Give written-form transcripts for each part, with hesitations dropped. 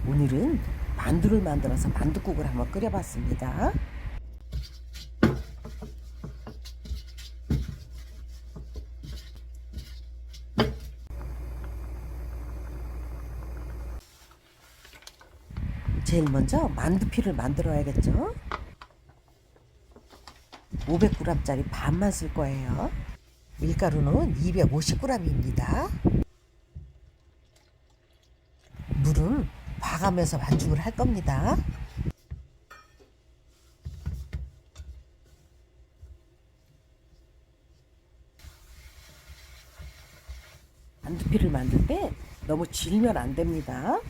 오늘은 만두를 만들어서 만둣국을 한번 끓여봤습니다. 제일 먼저 만두피를 만들어야겠죠. 500g짜리 반만 쓸 거예요. 밀가루는 250g입니다. 물은 봐가면서 반죽을 할 겁니다. 만두피를 만들 때 너무 질면 안 됩니다.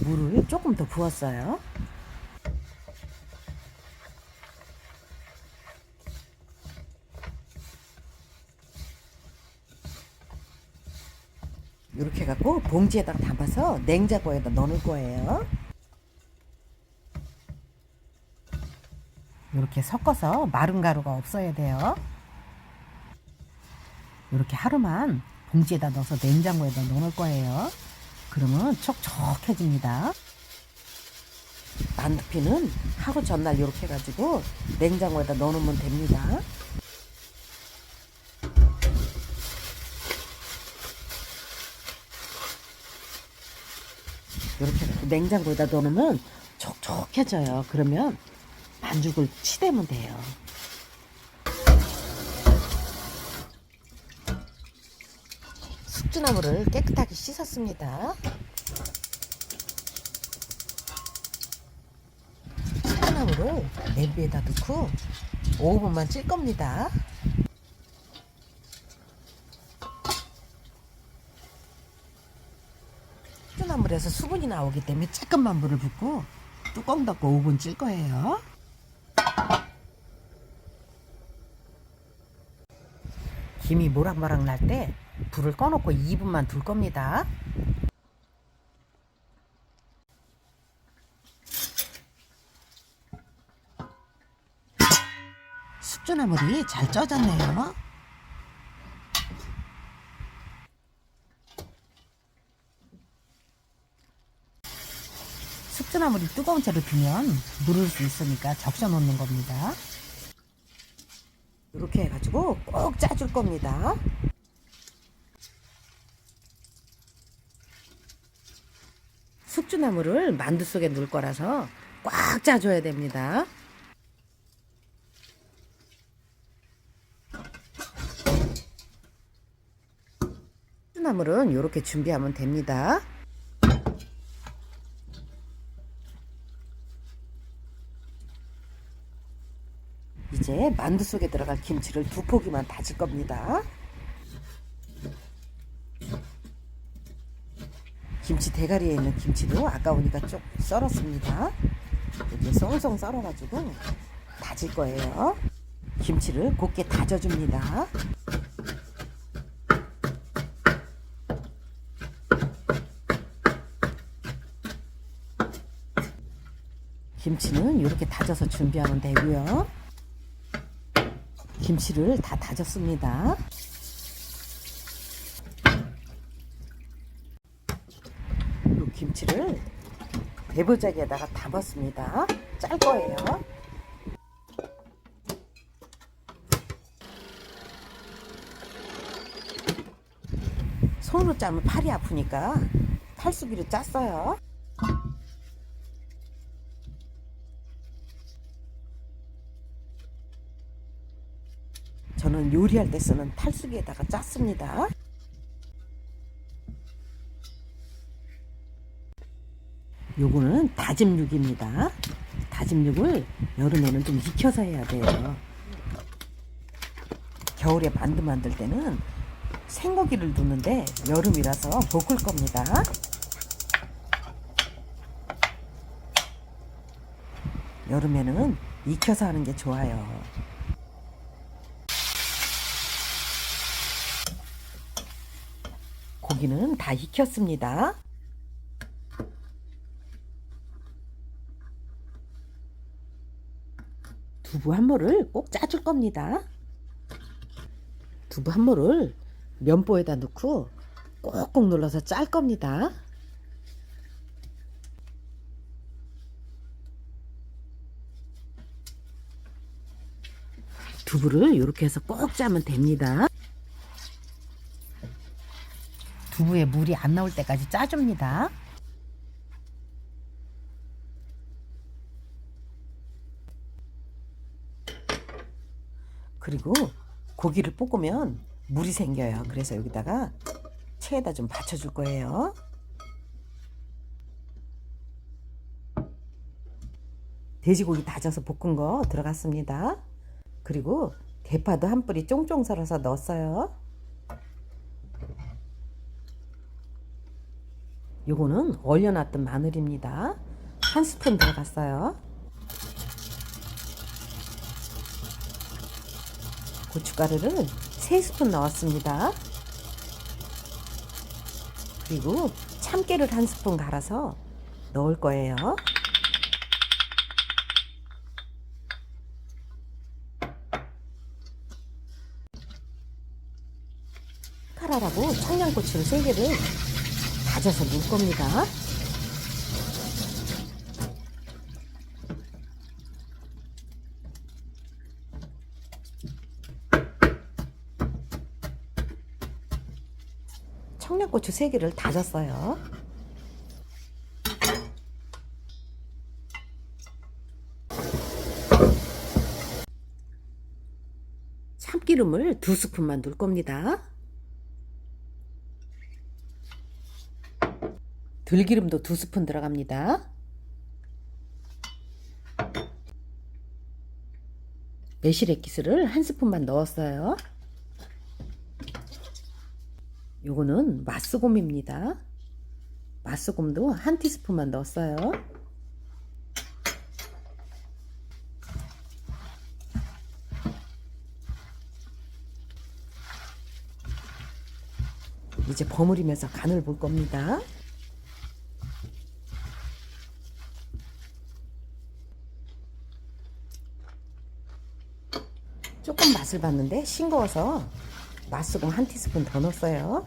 물을 조금 더 부었어요. 이렇게 해갖고 봉지에다가 담아서 냉장고에다 넣을 거예요. 이렇게 섞어서 마른 가루가 없어야 돼요. 이렇게 하루만 봉지에다 넣어서 냉장고에다 넣을 거예요. 그러면 촉촉해집니다. 만두피는 하루 전날 이렇게 해가지고 냉장고에다 넣어놓으면 됩니다. 이렇게 냉장고에다 넣어놓으면 촉촉해져요. 그러면 반죽을 치대면 돼요. 숙주나물을 깨끗하게 씻었습니다. 숙주나물을 냄비에다 넣고 5분만 찔 겁니다. 숙주나물에서 수분이 나오기 때문에 조금만 물을 붓고 뚜껑 덮고 5분 찔 거예요. 김이 모락모락 날 때 불을 꺼놓고 2분만 둘 겁니다. 숙주나물이 잘 쪄졌네요. 숙주나물이 뜨거운 채로 두면 누를 수 있으니까 적셔 놓는 겁니다. 이렇게 해가지고 꼭 짜줄 겁니다. 숙주나물을 만두 속에 넣을 거라서 꽉 짜줘야 됩니다. 숙주나물은 이렇게 준비하면 됩니다. 이제 만두 속에 들어갈 김치를 2포기만 다질 겁니다. 김치 대가리에 있는 김치도 아까우니까 좀 썰었습니다. 이렇게 송송 썰어가지고 다질 거예요. 김치를 곱게 다져줍니다. 김치는 이렇게 다져서 준비하면 되고요. 김치를 다 다졌습니다. 이 김치를 대보자기에다가 담았습니다. 짤 거예요. 손으로 짜면 팔이 아프니까 칼수기로 짰어요. 저는 요리할 때 쓰는 탈수기에다가 짰습니다. 요거는 다짐 육입니다. 다짐 육을 여름에는 좀 익혀서 해야 돼요. 겨울에 만두 만들 때는 생고기를 두는데 여름이라서 볶을 겁니다. 여름에는 익혀서 하는 게 좋아요. 고기는 다 익혔습니다. 두부 한 모를 꼭 짜줄 겁니다. 두부 한 모를 면보에다 넣고 꼭꼭 눌러서 짤 겁니다. 두부를 이렇게 해서 꼭 짜면 됩니다. 두부에 물이 안 나올 때까지 짜줍니다. 그리고 고기를 볶으면 물이 생겨요. 그래서 여기다가 체에다 좀 받쳐줄 거예요. 돼지고기 다져서 볶은 거 들어갔습니다. 그리고 대파도 한 뿌리 쫑쫑 썰어서 넣었어요. 요거는 얼려놨던 마늘입니다. 한 스푼 들어갔어요. 고춧가루를 3스푼 넣었습니다. 그리고 참깨를 한 스푼 갈아서 넣을 거예요. 칼칼하고 청양고추를 3개를 다져서 넣을 겁니다. 청양고추 3개를 다졌어요. 참기름을 2스푼만 넣을 겁니다. 들기름도 2스푼 들어갑니다. 매실액기스를 1스푼만 넣었어요. 요거는 맛소금입니다. 맛소금도 1티스푼만 넣었어요. 이제 버무리면서 간을 볼 겁니다. 조금 맛을 봤는데 싱거워서 맛소금 1티스푼 더 넣었어요.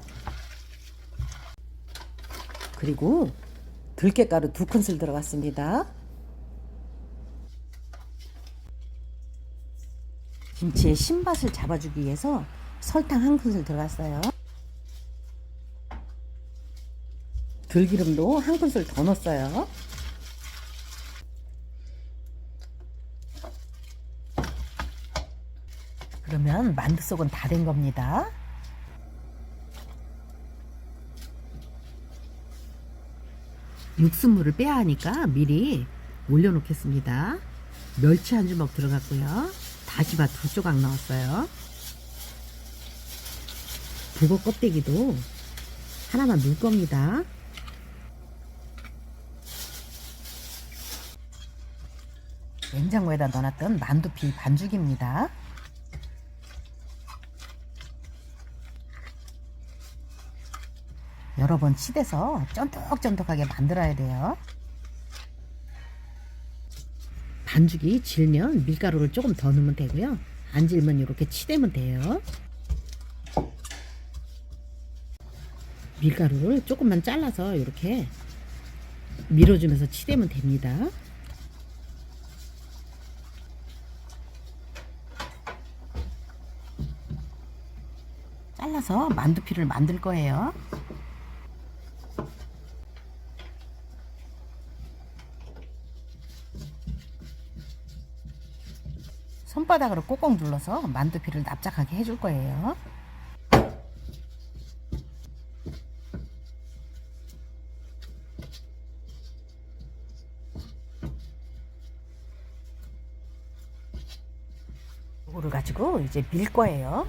그리고 들깨가루 2큰술 들어갔습니다. 김치의 신맛을 잡아주기 위해서 설탕 1큰술 들어갔어요. 들기름도 1큰술 더 넣었어요. 그러면 만두속은 다 된 겁니다. 육수물을 빼야 하니까 미리 올려놓겠습니다. 멸치 한 주먹 들어갔고요. 다시마 2조각 넣었어요. 북어 껍데기도 하나만 넣을 겁니다. 냉장고에다 넣어놨던 만두피 반죽입니다. 여러 번 치대서 쫀득쫀득하게 만들어야 돼요. 반죽이 질면 밀가루를 조금 더 넣으면 되고요. 안 질면 이렇게 치대면 돼요. 밀가루를 조금만 잘라서 이렇게 밀어주면서 치대면 됩니다. 잘라서 만두피를 만들 거예요. 손바닥으로 꼭꼭 눌러서 만두피를 납작하게 해줄 거예요. 이거를 가지고 이제 밀 거예요.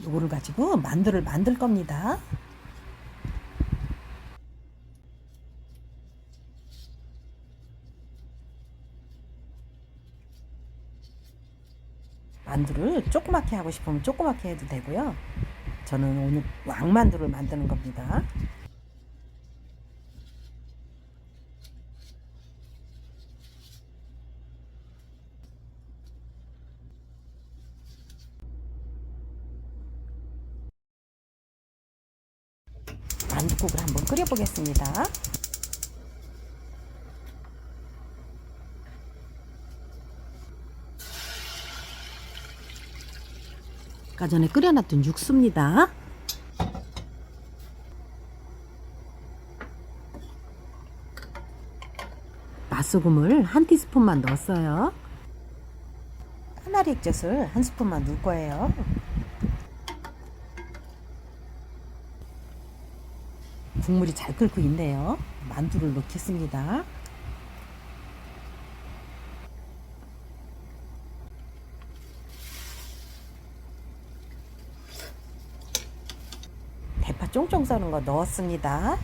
이거를 가지고 만두를 만들 겁니다. 만두를 조그맣게 하고 싶으면 조그맣게 해도 되고요. 저는 오늘 왕만두를 만드는 겁니다. 만두국을 한번 끓여보겠습니다. 아까 전에 끓여놨던 육수입니다. 맛소금을 한 티스푼만 넣었어요. 카나리 액젓을 한 스푼만 넣을 거예요. 국물이 잘 끓고 있네요. 만두를 넣겠습니다. 대파 쫑쫑 썰은 거 넣었습니다.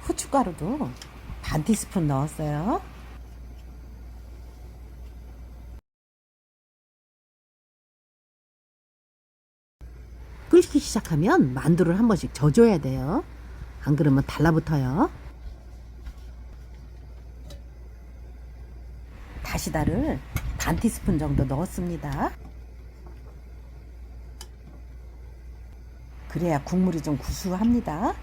후춧가루도 반 티스푼 넣었어요. 끓기 시작하면 만두를 한 번씩 져줘야 돼요. 안 그러면 달라붙어요. 다시다를 반 티스푼 정도 넣었습니다. 그래야 국물이 좀 구수합니다.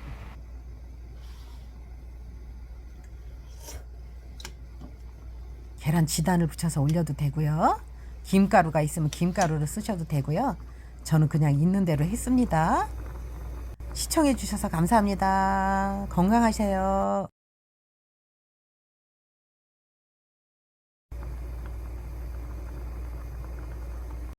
계란 지단을 붙여서 올려도 되고요. 김가루가 있으면 김가루를 쓰셔도 되고요. 저는 그냥 있는 대로 했습니다. 시청해 주셔서 감사합니다. 건강하세요.